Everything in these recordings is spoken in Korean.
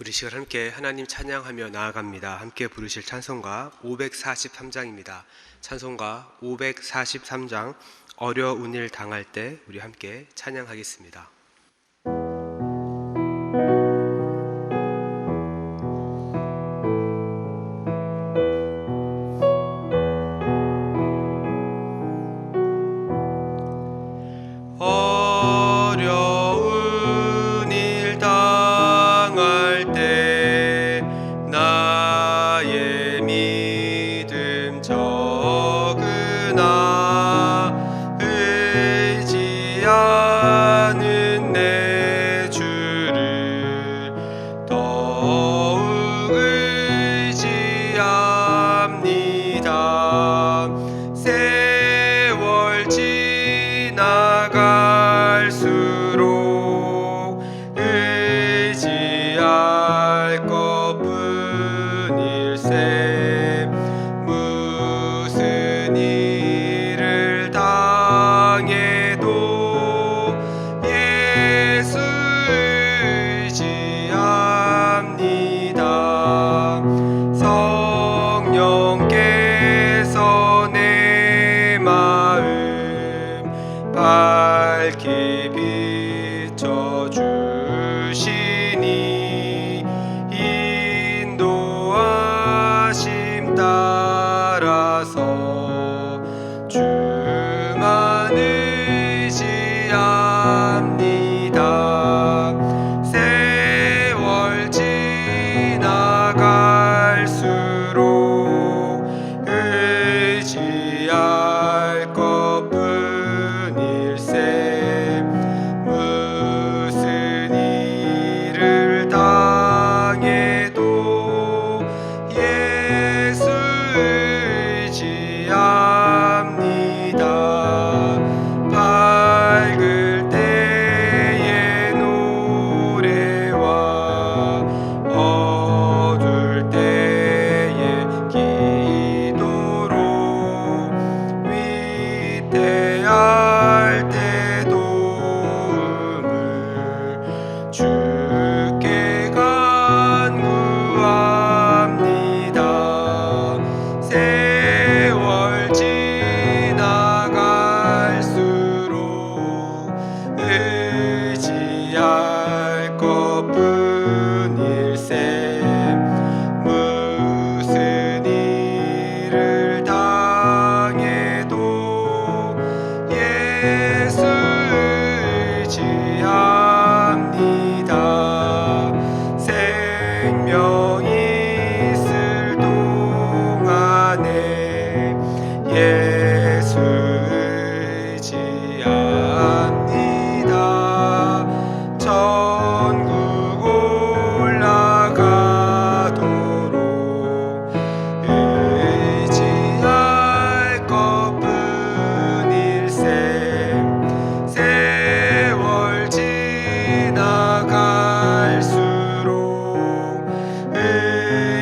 우리 시간 함께 하나님 찬양하며 나아갑니다. 함께 부르실 찬송가 543장입니다. 찬송가 543장 어려운 일 당할 때 우리 함께 찬양하겠습니다. 어려운 일 당할 때 나의 믿음 적으나 의지하는 내 주를 더욱 의지합니다. 세월 지나갈수록 의지할 것뿐일세. 무슨 일을 당해도 예수 의지합니다. 성령께서 내 마음 밝히 비춰주시니 인도하심 따라서 주만 의지합니다. 세월 지나갈수록 의지할 것뿐일세. 무슨 일을 당해도 예수 의지합니다. 밝을 때의 노래와 어두울 때의 기도로 위대할 때 도움을 주께 간구합니다. 세월 지나갈수록 의지할 것뿐일세. 무슨 일을 당해도 예수 의지합니다. 생명이 있을 동안에 예수 의지합니다. 천국 올라가도록 의지할 것뿐일세. 세월 지나갈수록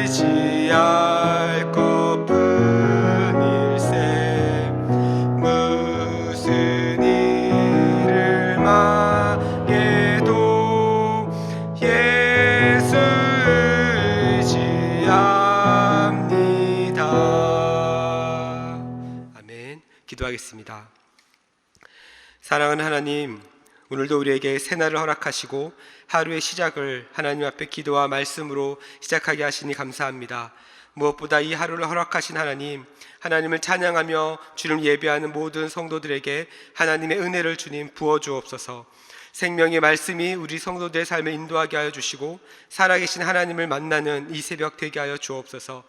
의지할 것뿐일세. 무슨 일을 망해도 예수 의지합니다. 아멘. 기도하겠습니다. 사랑하는 하나님, 오늘도 우리에게 새날을 허락하시고 하루의 시작을 하나님 앞에 기도와 말씀으로 시작하게 하시니 감사합니다. 무엇보다 이 하루를 허락하신 하나님, 하나님을 찬양하며 주를 예배하는 모든 성도들에게 하나님의 은혜를 주님 부어주옵소서. 생명의 말씀이 우리 성도들의 삶을 인도하게 하여 주시고 살아계신 하나님을 만나는 이 새벽 되게 하여 주옵소서.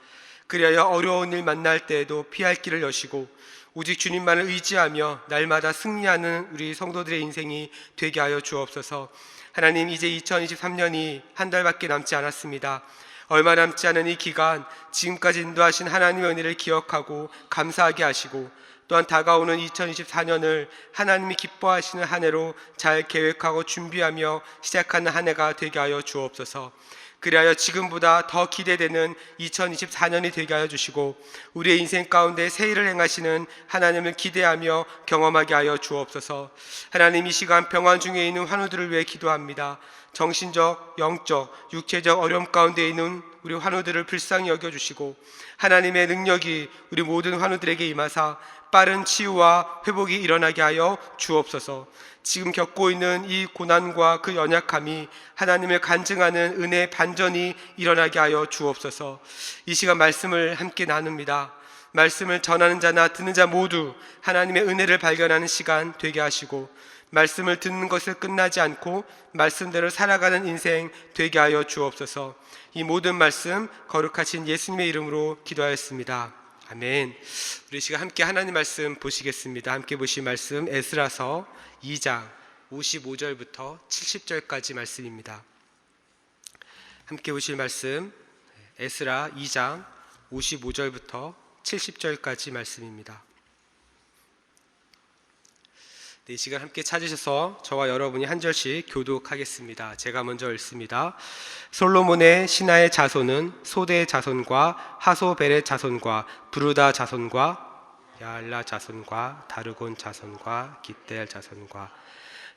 그리하여 어려운 일 만날 때에도 피할 길을 여시고 오직 주님만을 의지하며 날마다 승리하는 우리 성도들의 인생이 되게 하여 주옵소서. 하나님, 이제 2023년이 한 달밖에 남지 않았습니다. 얼마 남지 않은 이 기간, 지금까지 인도하신 하나님의 은혜를 기억하고 감사하게 하시고 또한 다가오는 2024년을 하나님이 기뻐하시는 한 해로 잘 계획하고 준비하며 시작하는 한 해가 되게 하여 주옵소서. 그리하여 지금보다 더 기대되는 2024년이 되게 하여 주시고 우리의 인생 가운데 새 일을 행하시는 하나님을 기대하며 경험하게 하여 주옵소서. 하나님, 이 시간 병환 중에 있는 환우들을 위해 기도합니다. 정신적, 영적, 육체적 어려움 가운데 있는 우리 환우들을 불쌍히 여겨주시고 하나님의 능력이 우리 모든 환우들에게 임하사 빠른 치유와 회복이 일어나게 하여 주옵소서. 지금 겪고 있는 이 고난과 그 연약함이 하나님을 간증하는 은혜의 반전이 일어나게 하여 주옵소서. 이 시간 말씀을 함께 나눕니다. 말씀을 전하는 자나 듣는 자 모두 하나님의 은혜를 발견하는 시간 되게 하시고 말씀을 듣는 것을 끝나지 않고 말씀대로 살아가는 인생 되게 하여 주옵소서. 이 모든 말씀 거룩하신 예수님의 이름으로 기도하였습니다. 아멘. 우리 시간 함께 하나님 말씀 보시겠습니다. 함께 보실 말씀 에스라서 2장 55절부터 70절까지 말씀입니다. 함께 보실 말씀 에스라 2장 55절부터 70절까지 말씀입니다. 이 시간 함께 찾으셔서 저와 여러분이 한 절씩 교독하겠습니다. 제가 먼저 읽습니다. 솔로몬의 신하의 자손은 소대의 자손과 하소벨의 자손과 부르다 자손과 야알라 자손과 다르곤 자손과 깃델 자손과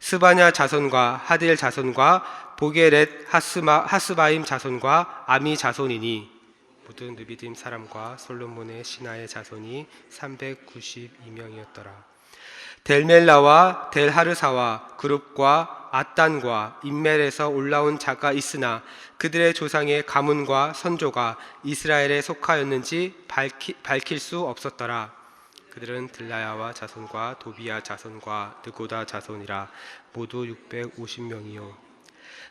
스바냐 자손과 하딜 자손과 보게렛 하스바임 자손과 아미 자손이니 모든 느비딤 사람과 솔로몬의 신하의 자손이 392명이었더라. 델멜라와 델하르사와 그룹과 아단과 인멜에서 올라온 자가 있으나 그들의 조상의 가문과 선조가 이스라엘에 속하였는지 밝힐 수 없었더라. 그들은 들라야와 자손과 도비야 자손과 느고다 자손이라 모두 650명이요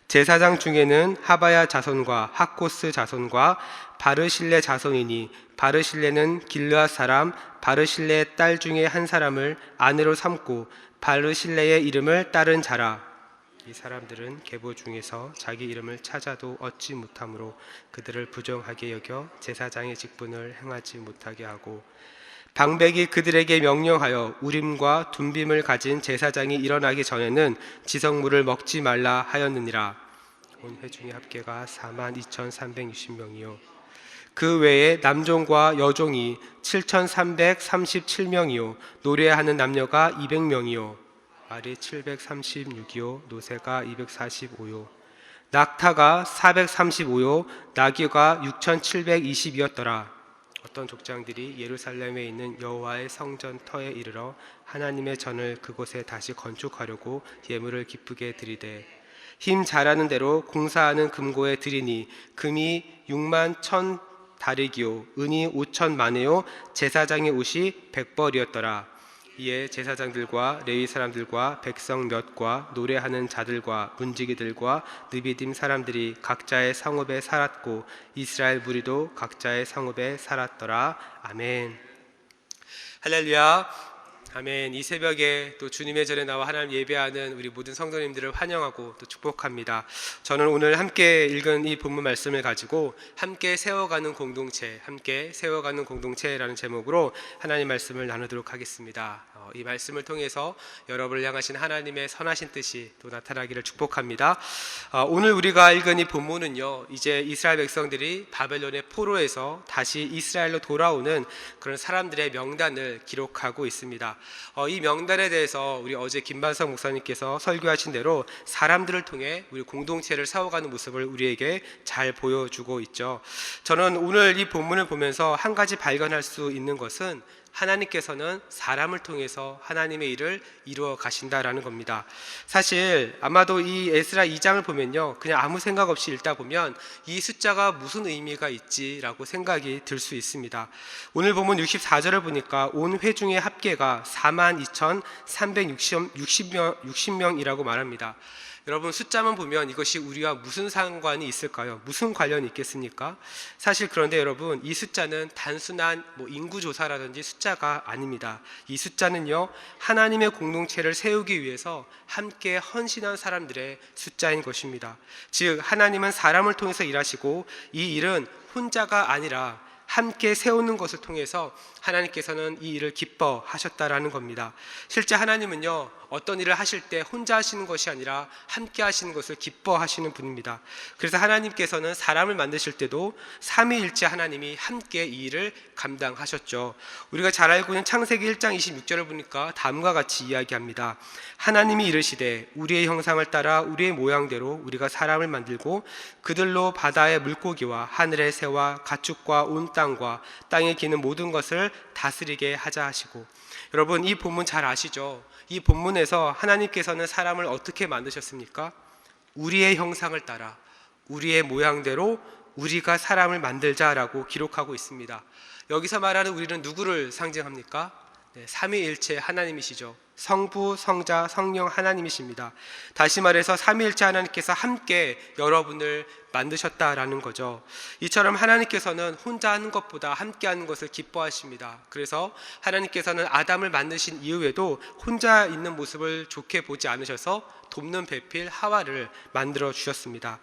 제사장 중에는 하바야 자손과 하코스 자손과 바르실레 자손이니 바르실레는 길르앗 사람 바르실레의 딸 중에 한 사람을 아내로 삼고 바르실레의 이름을 따른 자라. 이 사람들은 계보 중에서 자기 이름을 찾아도 얻지 못하므로 그들을 부정하게 여겨 제사장의 직분을 행하지 못하게 하고 방백이 그들에게 명령하여 우림과 둠빔을 가진 제사장이 일어나기 전에는 지성물을 먹지 말라 하였느니라. 온 회중의 합계가 42,360명이요 그 외에 남종과 여종이 7,337명이요 노래하는 남녀가 200명이요 말이 736이요 노새가 245요 낙타가 435요 나귀가 6,720이었더라. 어떤 족장들이 예루살렘에 있는 여호와의 성전 터에 이르러 하나님의 전을 그곳에 다시 건축하려고 예물을 기쁘게 드리되 힘 잘하는 대로 공사하는 금고에 드리니 금이 6만 1,000 다리기요 은이 5천 마네요 제사장의 옷이 100벌이었더라. 이에 제사장들과 레위 사람들과 백성 몇과 노래하는 자들과 문지기들과 느비딤 사람들이 각자의 성읍에 살았고 이스라엘 무리도 각자의 성읍에 살았더라. 아멘. 할렐루야. 아멘. 이 새벽에 또 주님의 전에 나와 하나님 예배하는 우리 모든 성도님들을 환영하고 또 축복합니다. 저는 오늘 함께 읽은 이 본문 말씀을 가지고 함께 세워가는 공동체라는 제목으로 하나님 말씀을 나누도록 하겠습니다. 이 말씀을 통해서 여러분을 향하신 하나님의 선하신 뜻이 또 나타나기를 축복합니다. 오늘 우리가 읽은 이 본문은요, 이제 이스라엘 백성들이 바벨론의 포로에서 다시 이스라엘로 돌아오는 그런 사람들의 명단을 기록하고 있습니다. 이 명단에 대해서 우리 어제 김반석 목사님께서 설교하신 대로 사람들을 통해 우리 공동체를 세워가는 모습을 우리에게 잘 보여주고 있죠. 저는 오늘 이 본문을 보면서 한 가지 발견할 수 있는 것은 하나님께서는 사람을 통해서 하나님의 일을 이루어 가신다라는 겁니다. 사실 아마도 이 에스라 2장을 보면요, 그냥 아무 생각 없이 읽다 보면 이 숫자가 무슨 의미가 있지라고 생각이 들 수 있습니다. 오늘 보면 64절을 보니까 온 회중의 합계가 42,360명이라고 말합니다. 여러분, 숫자만 보면 이것이 우리와 무슨 상관이 있을까요? 무슨 관련이 있겠습니까? 사실 그런데 여러분, 이 숫자는 단순한 인구조사라든지 숫자가 아닙니다. 이 숫자는요, 하나님의 공동체를 세우기 위해서 함께 헌신한 사람들의 숫자인 것입니다. 즉, 하나님은 사람을 통해서 일하시고 이 일은 혼자가 아니라 함께 세우는 것을 통해서 하나님께서는 이 일을 기뻐하셨다라는 겁니다. 실제 하나님은요, 어떤 일을 하실 때 혼자 하시는 것이 아니라 함께 하시는 것을 기뻐하시는 분입니다. 그래서 하나님께서는 사람을 만드실 때도 삼위일체 하나님이 함께 이 일을 감당하셨죠. 우리가 잘 알고 있는 창세기 1장 26절을 보니까 다음과 같이 이야기합니다. 하나님이 이르시되 우리의 형상을 따라 우리의 모양대로 우리가 사람을 만들고 그들로 바다의 물고기와 하늘의 새와 가축과 온 땅과 땅에 기는 모든 것을 다스리게 하자 하시고. 여러분, 이 본문 잘 아시죠? 이 본문에서 하나님께서는 사람을 어떻게 만드셨습니까? 우리의 형상을 따라 우리의 모양대로 우리가 사람을 만들자라고 기록하고 있습니다. 여기서 말하는 우리는 누구를 상징합니까? 삼위일체 하나님이시죠. 성부, 성자, 성령 하나님이십니다. 다시 말해서 삼위일체 하나님께서 함께 여러분을 만드셨다라는 거죠. 이처럼 하나님께서는 혼자 하는 것보다 함께 하는 것을 기뻐하십니다. 그래서 하나님께서는 아담을 만드신 이후에도 혼자 있는 모습을 좋게 보지 않으셔서 돕는 배필 하와를 만들어 주셨습니다.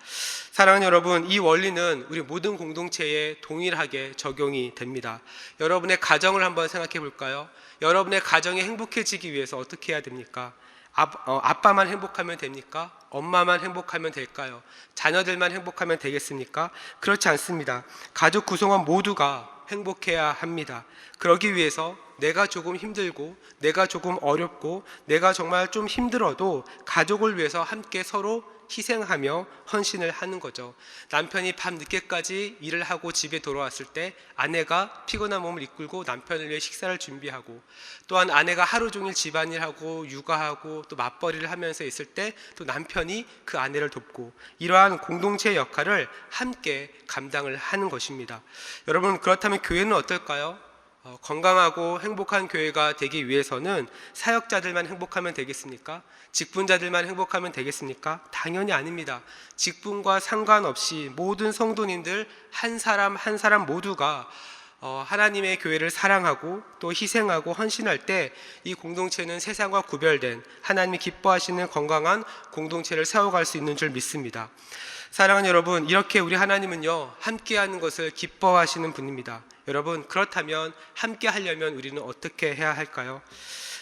사랑하는 여러분, 이 원리는 우리 모든 공동체에 동일하게 적용이 됩니다. 여러분의 가정을 한번 생각해 볼까요? 여러분의 가정이 행복해지기 위해서 어떻게 해야 됩니까? 아빠만 행복하면 됩니까? 엄마만 행복하면 될까요? 자녀들만 행복하면 되겠습니까? 그렇지 않습니다. 가족 구성원 모두가 행복해야 합니다. 그러기 위해서 내가 조금 힘들고 내가 조금 어렵고 내가 정말 좀 힘들어도 가족을 위해서 함께 서로 희생하며 헌신을 하는 거죠. 남편이 밤 늦게까지 일을 하고 집에 돌아왔을 때 아내가 피곤한 몸을 이끌고 남편을 위해 식사를 준비하고, 또한 아내가 하루 종일 집안일하고 육아하고 또 맞벌이를 하면서 있을 때 또 남편이 그 아내를 돕고, 이러한 공동체의 역할을 함께 감당을 하는 것입니다. 여러분, 그렇다면 교회는 어떨까요? 건강하고 행복한 교회가 되기 위해서는 사역자들만 행복하면 되겠습니까? 직분자들만 행복하면 되겠습니까? 당연히 아닙니다. 직분과 상관없이 모든 성도님들 한 사람 한 사람 모두가 하나님의 교회를 사랑하고 또 희생하고 헌신할 때 이 공동체는 세상과 구별된 하나님이 기뻐하시는 건강한 공동체를 세워갈 수 있는 줄 믿습니다. 사랑하는 여러분, 이렇게 우리 하나님은요, 함께하는 것을 기뻐하시는 분입니다. 여러분, 그렇다면 함께 하려면 우리는 어떻게 해야 할까요?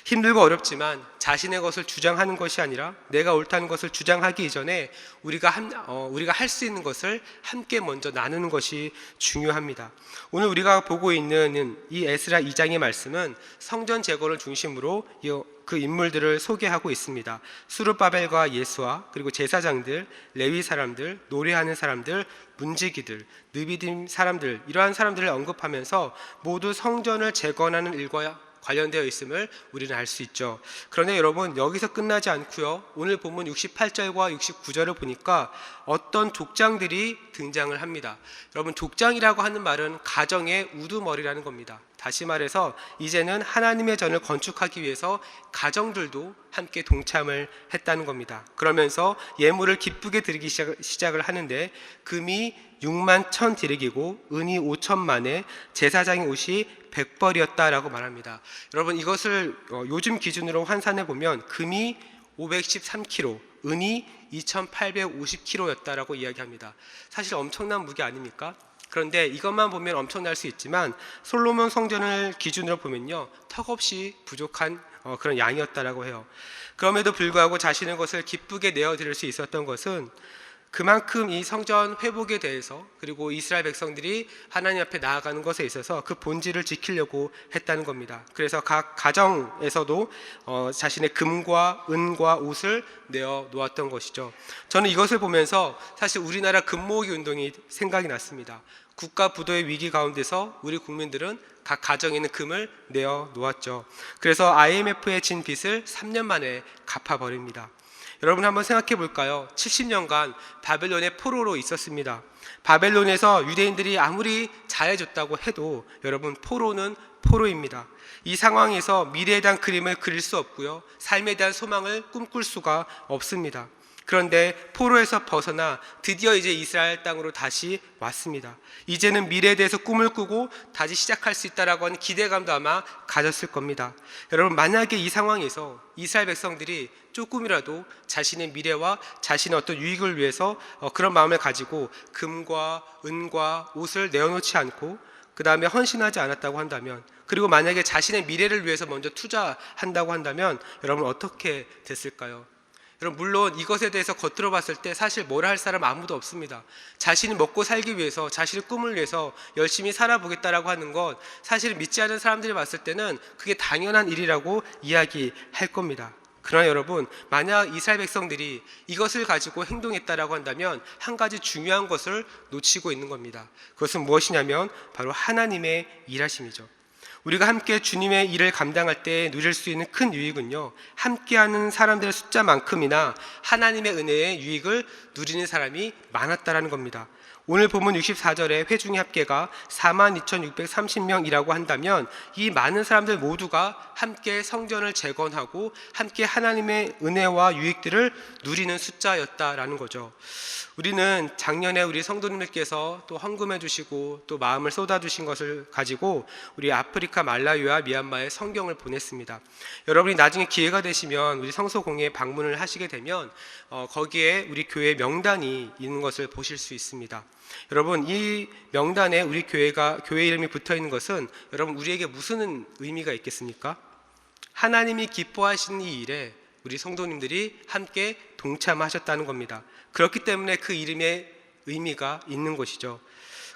힘들고 어렵지만 자신의 것을 주장하는 것이 아니라 내가 옳다는 것을 주장하기 이전에 우리가 할 수 있는 것을 함께 먼저 나누는 것이 중요합니다. 오늘 우리가 보고 있는 이 에스라 2장의 말씀은 성전 제거를 중심으로 그 인물들을 소개하고 있습니다. 수르바벨과 예수아, 그리고 제사장들, 레위 사람들, 노래하는 사람들, 문지기들, 느비딤 사람들, 이러한 사람들을 언급하면서 모두 성전을 재건하는 일과 관련되어 있음을 우리는 알 수 있죠. 그런데 여러분, 여기서 끝나지 않고요, 오늘 본문 68절과 69절을 보니까 어떤 족장들이 등장을 합니다. 여러분, 족장이라고 하는 말은 가정의 우두머리라는 겁니다. 다시 말해서 이제는 하나님의 전을 건축하기 위해서 가정들도 함께 동참을 했다는 겁니다. 그러면서 예물을 기쁘게 드리기 시작을 하는데, 금이 6만 1,000 디릭이고 은이 5천만에 제사장의 옷이 100벌이었다라고 말합니다. 여러분, 이것을 요즘 기준으로 환산해 보면 금이 513kg, 은이 2,850kg였다라고 이야기합니다. 사실 엄청난 무게 아닙니까? 그런데 이것만 보면 엄청날 수 있지만 솔로몬 성전을 기준으로 보면요, 턱없이 부족한 그런 양이었다라고 해요. 그럼에도 불구하고 자신의 것을 기쁘게 내어드릴 수 있었던 것은 그만큼 이 성전 회복에 대해서, 그리고 이스라엘 백성들이 하나님 앞에 나아가는 것에 있어서 그 본질을 지키려고 했다는 겁니다. 그래서 각 가정에서도 자신의 금과 은과 옷을 내어 놓았던 것이죠. 저는 이것을 보면서 사실 우리나라 금모으기 운동이 생각이 났습니다. 국가 부도의 위기 가운데서 우리 국민들은 각 가정에 있는 금을 내어 놓았죠. 그래서 IMF에 진 빚을 3년 만에 갚아버립니다. 여러분, 한번 생각해 볼까요? 70년간 바벨론의 포로로 있었습니다. 바벨론에서 유대인들이 아무리 잘해줬다고 해도 여러분, 포로는 포로입니다. 이 상황에서 미래에 대한 그림을 그릴 수 없고요, 삶에 대한 소망을 꿈꿀 수가 없습니다. 그런데 포로에서 벗어나 드디어 이제 이스라엘 땅으로 다시 왔습니다. 이제는 미래에 대해서 꿈을 꾸고 다시 시작할 수 있다라고 하는 기대감도 아마 가졌을 겁니다. 여러분, 만약에 이 상황에서 이스라엘 백성들이 조금이라도 자신의 미래와 자신의 어떤 유익을 위해서 그런 마음을 가지고 금과 은과 옷을 내어놓지 않고 그 다음에 헌신하지 않았다고 한다면, 그리고 만약에 자신의 미래를 위해서 먼저 투자한다고 한다면 여러분 어떻게 됐을까요? 여러분, 물론 이것에 대해서 겉으로 봤을 때 사실 뭐라 할 사람 아무도 없습니다. 자신이 먹고 살기 위해서, 자신의 꿈을 위해서 열심히 살아보겠다라고 하는 것, 사실 믿지 않은 사람들이 봤을 때는 그게 당연한 일이라고 이야기할 겁니다. 그러나 여러분, 만약 이스라엘 백성들이 이것을 가지고 행동했다라고 한다면 한 가지 중요한 것을 놓치고 있는 겁니다. 그것은 무엇이냐면 바로 하나님의 일하심이죠. 우리가 함께 주님의 일을 감당할 때 누릴 수 있는 큰 유익은요, 함께하는 사람들의 숫자만큼이나 하나님의 은혜의 유익을 누리는 사람이 많았다라는 겁니다. 오늘 본문 64절에 회중의 합계가 42,630명이라고 한다면 이 많은 사람들 모두가 함께 성전을 재건하고 함께 하나님의 은혜와 유익들을 누리는 숫자였다라는 거죠. 우리는 작년에 우리 성도님들께서 또 헌금해 주시고 또 마음을 쏟아 주신 것을 가지고 우리 아프리카 말라위와 미얀마에 성경을 보냈습니다. 여러분이 나중에 기회가 되시면 우리 성소공회에 방문을 하시게 되면 거기에 우리 교회 명단이 있는 것을 보실 수 있습니다. 여러분, 이 명단에 우리 교회 이름이 붙어 있는 것은 여러분 우리에게 무슨 의미가 있겠습니까? 하나님이 기뻐하시는 이 일에 우리 성도님들이 함께 동참하셨다는 겁니다. 그렇기 때문에 그 이름에 의미가 있는 것이죠.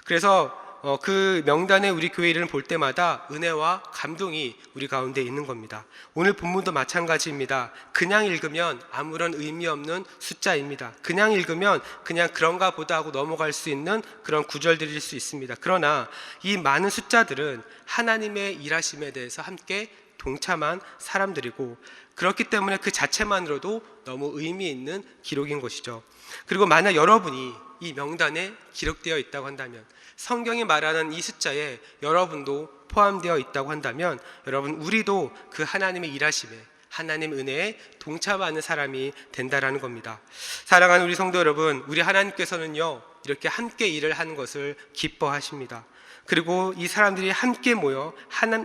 그래서 그 명단에 우리 교회 이름을 볼 때마다 은혜와 감동이 우리 가운데 있는 겁니다. 오늘 본문도 마찬가지입니다. 그냥 읽으면 아무런 의미 없는 숫자입니다. 그냥 읽으면 그냥 그런가 보다 하고 넘어갈 수 있는 그런 구절들일 수 있습니다. 그러나 이 많은 숫자들은 하나님의 일하심에 대해서 함께 동참한 사람들이고, 그렇기 때문에 그 자체만으로도 너무 의미 있는 기록인 것이죠. 그리고 만약 여러분이 이 명단에 기록되어 있다고 한다면, 성경이 말하는 이 숫자에 여러분도 포함되어 있다고 한다면 여러분, 우리도 그 하나님의 일하심에, 하나님 은혜에 동참하는 사람이 된다라는 겁니다. 사랑하는 우리 성도 여러분, 우리 하나님께서는요 이렇게 함께 일을 하는 것을 기뻐하십니다. 그리고 이 사람들이 함께 모여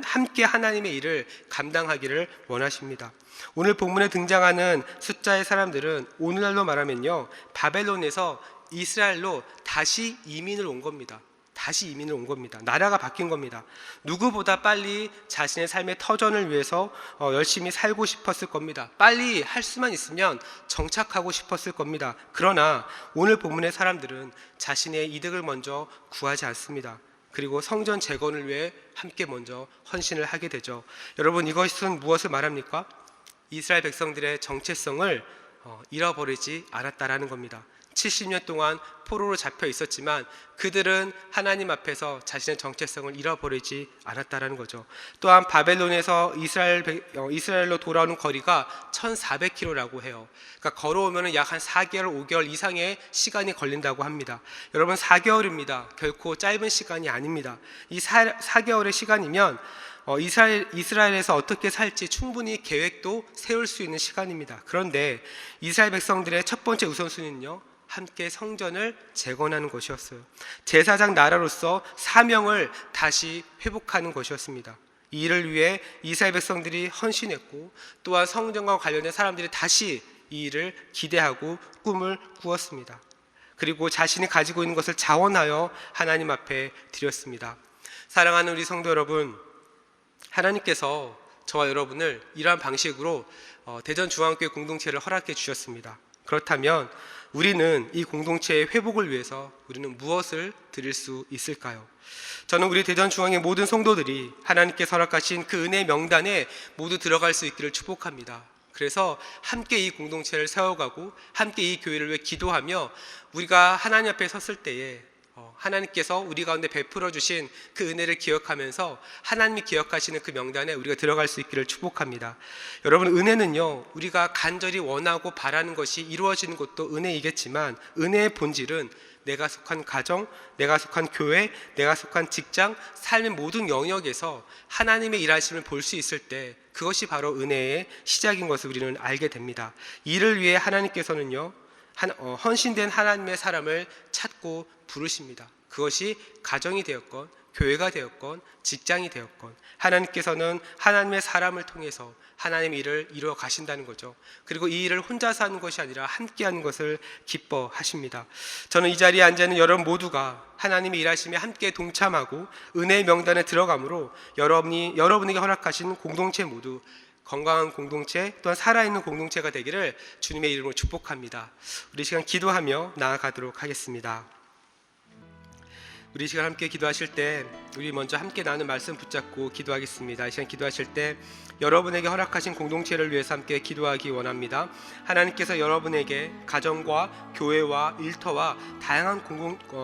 함께 하나님의 일을 감당하기를 원하십니다. 오늘 본문에 등장하는 숫자의 사람들은 오늘날로 말하면요, 바벨론에서 이스라엘로 다시 이민을 온 겁니다. 다시 이민을 온 겁니다. 나라가 바뀐 겁니다. 누구보다 빨리 자신의 삶의 터전을 위해서 열심히 살고 싶었을 겁니다. 빨리 할 수만 있으면 정착하고 싶었을 겁니다. 그러나 오늘 본문의 사람들은 자신의 이득을 먼저 구하지 않습니다. 그리고 성전 재건을 위해 함께 먼저 헌신을 하게 되죠. 여러분, 이것은 무엇을 말합니까? 이스라엘 백성들의 정체성을 잃어버리지 않았다라는 겁니다. 70년 동안 포로로 잡혀 있었지만 그들은 하나님 앞에서 자신의 정체성을 잃어버리지 않았다라는 거죠. 또한 바벨론에서 이스라엘로 돌아오는 거리가 1400km라고 해요. 그러니까 걸어오면 약 한 4개월, 5개월 이상의 시간이 걸린다고 합니다. 여러분, 4개월입니다. 결코 짧은 시간이 아닙니다. 이 4개월의 시간이면 이스라엘에서 어떻게 살지 충분히 계획도 세울 수 있는 시간입니다. 그런데 이스라엘 백성들의 첫 번째 우선순위는요, 함께 성전을 재건하는 것이었어요. 제사장 나라로서 사명을 다시 회복하는 것이었습니다. 이 일을 위해 이스라엘 백성들이 헌신했고, 또한 성전과 관련된 사람들이 다시 이 일을 기대하고 꿈을 꾸었습니다. 그리고 자신이 가지고 있는 것을 자원하여 하나님 앞에 드렸습니다. 사랑하는 우리 성도 여러분, 하나님께서 저와 여러분을 이러한 방식으로 대전중앙교회 공동체를 허락해 주셨습니다. 그렇다면 우리는 이 공동체의 회복을 위해서 우리는 무엇을 드릴 수 있을까요? 저는 우리 대전중앙의 모든 성도들이 하나님께서 허락하신 그 은혜의 명단에 모두 들어갈 수 있기를 축복합니다. 그래서 함께 이 공동체를 세워가고 함께 이 교회를 위해 기도하며 우리가 하나님 앞에 섰을 때에 하나님께서 우리 가운데 베풀어 주신 그 은혜를 기억하면서 하나님이 기억하시는 그 명단에 우리가 들어갈 수 있기를 축복합니다. 여러분, 은혜는요, 우리가 간절히 원하고 바라는 것이 이루어지는 것도 은혜이겠지만 은혜의 본질은 내가 속한 가정, 내가 속한 교회, 내가 속한 직장, 삶의 모든 영역에서 하나님의 일하심을 볼 수 있을 때 그것이 바로 은혜의 시작인 것을 우리는 알게 됩니다. 이를 위해 하나님께서는요, 헌신된 하나님의 사람을 찾고 부르십니다. 그것이 가정이 되었건 교회가 되었건 직장이 되었건 하나님께서는 하나님의 사람을 통해서 하나님의 일을 이루어 가신다는 거죠. 그리고 이 일을 혼자서 하는 것이 아니라 함께 하는 것을 기뻐하십니다. 저는 이 자리에 앉아 있는 여러분 모두가 하나님의 일하심에 함께 동참하고 은혜의 명단에 들어가므로 여러분에게 허락하신 공동체 모두 건강한 공동체 또한 살아있는 공동체가 되기를 주님의 이름으로 축복합니다. 우리 시간 기도하며 나아가도록 하겠습니다. 우리 시간 함께 기도하실 때 우리 먼저 함께 나눈 말씀 붙잡고 기도하겠습니다. 이 시간 기도하실 때 여러분에게 허락하신 공동체를 위해서 함께 기도하기 원합니다. 하나님께서 여러분에게 가정과 교회와 일터와 다양한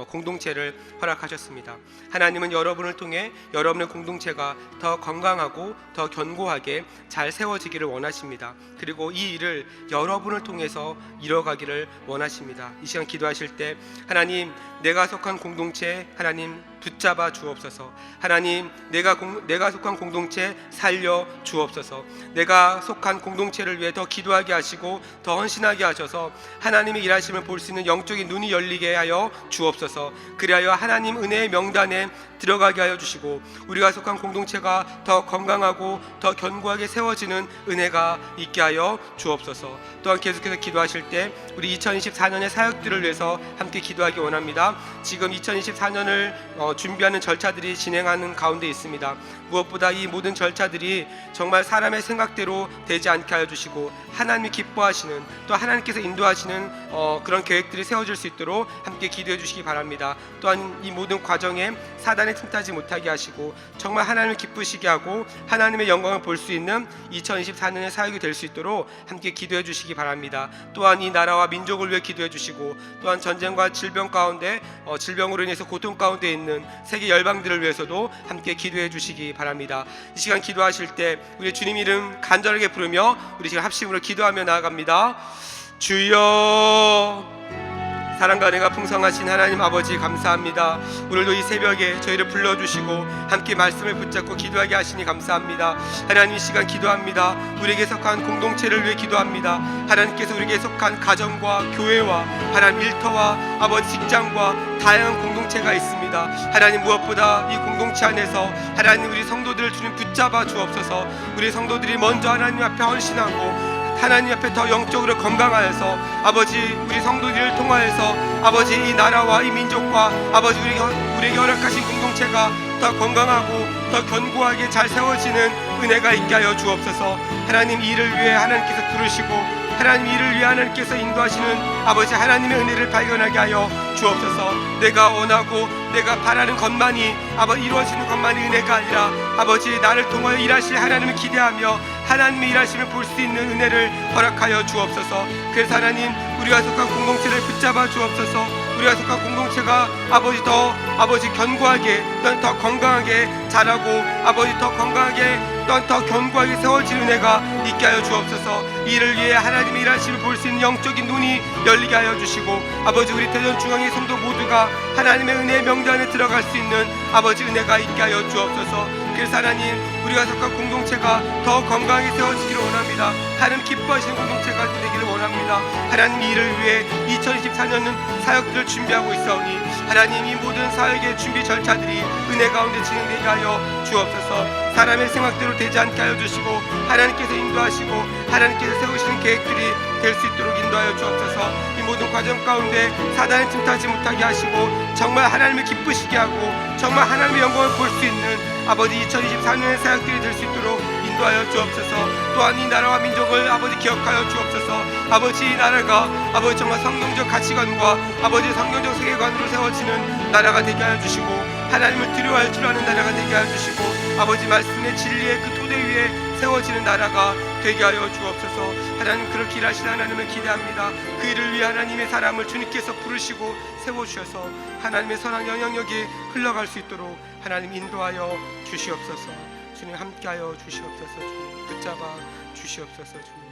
공동체를 허락하셨습니다. 하나님은 여러분을 통해 여러분의 공동체가 더 건강하고 더 견고하게 잘 세워지기를 원하십니다. 그리고 이 일을 여러분을 통해서 이뤄가기를 원하십니다. 이 시간 기도하실 때 하나님, 내가 속한 공동체 하나님 붙잡아 주옵소서. 하나님, 내가 속한 공동체 살려 주옵소서. 내가 속한 공동체를 위해 더 기도하게 하시고 더 헌신하게 하셔서 하나님의 일하심을 볼 수 있는 영적인 눈이 열리게 하여 주옵소서. 그리하여 하나님 은혜의 명단에 들어가게 하여 주시고 우리가 속한 공동체가 더 건강하고 더 견고하게 세워지는 은혜가 있게 하여 주옵소서. 또한 계속해서 기도하실 때 우리 2024년의 사역들을 위해서 함께 기도하기 원합니다. 지금 2024년을 준비하는 절차들이 진행하는 가운데 있습니다. 무엇보다 이 모든 절차들이 정말 사람의 생각대로 되지 않게 하여 주시고 하나님이 기뻐하시는, 또 하나님께서 인도하시는 그런 계획들이 세워질 수 있도록 함께 기도해 주시기 바랍니다. 또한 이 모든 과정에 사단의 틈타지 못하게 하시고 정말 하나님을 기쁘시게 하고 하나님의 영광을 볼 수 있는 2024년의 사역이 될 수 있도록 함께 기도해 주시기 바랍니다. 또한 이 나라와 민족을 위해 기도해 주시고 또한 전쟁과 질병 가운데 질병으로 인해서 고통 가운데 있는 세계 열방들을 위해서도 함께 기도해 주시기 바랍니다. 이 시간 기도하실 때 우리 주님 이름 간절하게 부르며 우리 지금 합심으로 기도하며 나아갑니다. 주여, 사랑과 은혜가 풍성하신 하나님 아버지 감사합니다. 오늘도 이 새벽에 저희를 불러주시고 함께 말씀을 붙잡고 기도하게 하시니 감사합니다. 하나님, 이 시간 기도합니다. 우리에게 속한 공동체를 위해 기도합니다. 하나님께서 우리에게 속한 가정과 교회와 하나님 일터와 아버지 직장과 다양한 공동체가 있습니다. 하나님, 무엇보다 이 공동체 안에서 하나님 우리 성도들을 주님 붙잡아 주옵소서. 우리 성도들이 먼저 하나님 앞에 헌신하고 하나님 앞에 더 영적으로 건강하여서 아버지 우리 성도들을 통하여서 아버지 이 나라와 이 민족과 아버지 우리에게 허락하신 공동체가 더 건강하고 더 견고하게 잘 세워지는 은혜가 있게 하여 주옵소서. 하나님, 이를 위해 하나님께서 부르시고 하나님 이를 위해 하나님께서 인도하시는 아버지 하나님의 은혜를 발견하게 하여 주옵소서. 내가 원하고 내가 바라는 것만이 아버지 이루어지는 것만이 은혜가 아니라 아버지 나를 통하여 일하실 하나님을 기대하며 하나님의 일하심을 볼 수 있는 은혜를 허락하여 주옵소서. 그래서 하나님, 우리가 속한 공동체를 붙잡아 주옵소서. 우리가 속한 공동체가 아버지 더 견고하게 더 건강하게 자라고 아버지 더 건강하게 더 견고하게 세워질 은혜가 있게 하여 주옵소서. 이를 위해 하나님의 일하심을 볼 수 있는 영적인 눈이 열리게 하여 주시고 아버지 우리 대전중앙의 성도 모두가 하나님의 은혜의 명단에 들어갈 수 있는 아버지 은혜가 있게 하여 주옵소서. 그래서 하나님, 우리가 속한 공동체가 더 건강하게 세워지기를 원합니다. 하나님 기뻐하시는 공동체가 되기를 원합니다. 하나님, 이를 위해 2024년은 사역들을 준비하고 있사오니 하나님 이 모든 사역의 준비 절차들이 은혜 가운데 진행되게 하여 주옵소서. 사람의 생각대로 되지 않게 하여 주시고 하나님께서 인도하시고 하나님께서 세우시는 계획들이 될 수 있도록 인도하여 주옵소서. 이 모든 과정 가운데 사단의 틈타지 못하게 하시고 정말 하나님을 기쁘시게 하고 정말 하나님의 영광을 볼 수 있는 아버지 2024년의 사역들이 될 수 있도록 인도하여 주옵소서. 또한 이 나라와 민족을 아버지 기억하여 주옵소서. 아버지 이 나라가 아버지 정말 성경적 가치관과 아버지 성경적 세계관으로 세워지는 나라가 되게 하여 주시고 하나님을 두려워할 줄 아는 나라가 되게 하여 주시고 아버지 말씀의 진리의 그 토대 위에 세워지는 나라가 되게 하여 주옵소서. 하나님, 그렇게 일하시는 하나님을 기대합니다. 그 일을 위해 하나님의 사람을 주님께서 부르시고 세워주셔서 하나님의 선한 영향력이 흘러갈 수 있도록 하나님 인도하여 주시옵소서. 주님 함께하여 주시옵소서. 주님 붙잡아 주시옵소서. 주님,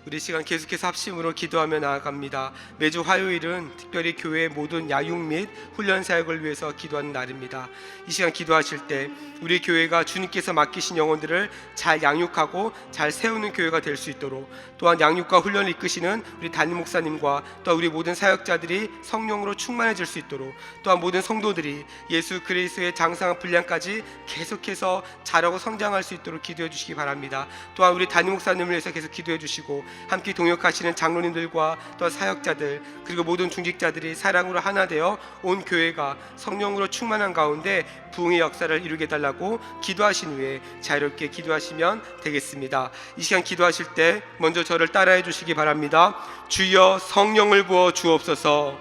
우리 시간 계속해서 합심으로 기도하며 나아갑니다. 매주 화요일은 특별히 교회의 모든 야육 및 훈련 사역을 위해서 기도하는 날입니다. 이 시간 기도하실 때 우리 교회가 주님께서 맡기신 영혼들을 잘 양육하고 잘 세우는 교회가 될 수 있도록, 또한 양육과 훈련을 이끄시는 우리 담임 목사님과 또 우리 모든 사역자들이 성령으로 충만해질 수 있도록, 또한 모든 성도들이 예수 그리스도의 장성한 분량까지 계속해서 자라고 성장할 수 있도록 기도해 주시기 바랍니다. 또한 우리 담임 목사님을 위해서 계속 기도해 주시고 함께 동역하시는 장로님들과 또 사역자들 그리고 모든 중직자들이 사랑으로 하나 되어 온 교회가 성령으로 충만한 가운데 부흥의 역사를 이루게 달라고 기도하신 후에 자유롭게 기도하시면 되겠습니다. 이 시간 기도하실 때 먼저 저를 따라해 주시기 바랍니다. 주여 성령을 부어 주옵소서.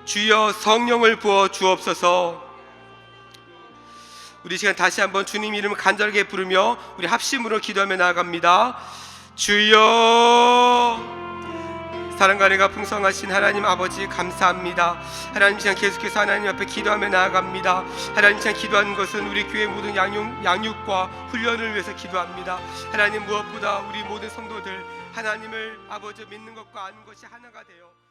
주여 성령을 부어 주옵소서. 우리 시간 다시 한번 주님 이름을 간절하게 부르며 우리 합심으로 기도하며 나아갑니다. 주여. 사랑과 은혜가 풍성하신 하나님 아버지 감사합니다. 하나님 시간 계속해서 하나님 앞에 기도하며 나아갑니다. 하나님 시간 기도하는 것은 우리 교회 모든 양육과 훈련을 위해서 기도합니다. 하나님 무엇보다 우리 모든 성도들 하나님을 아버지 믿는 것과 아는 것이 하나가 되어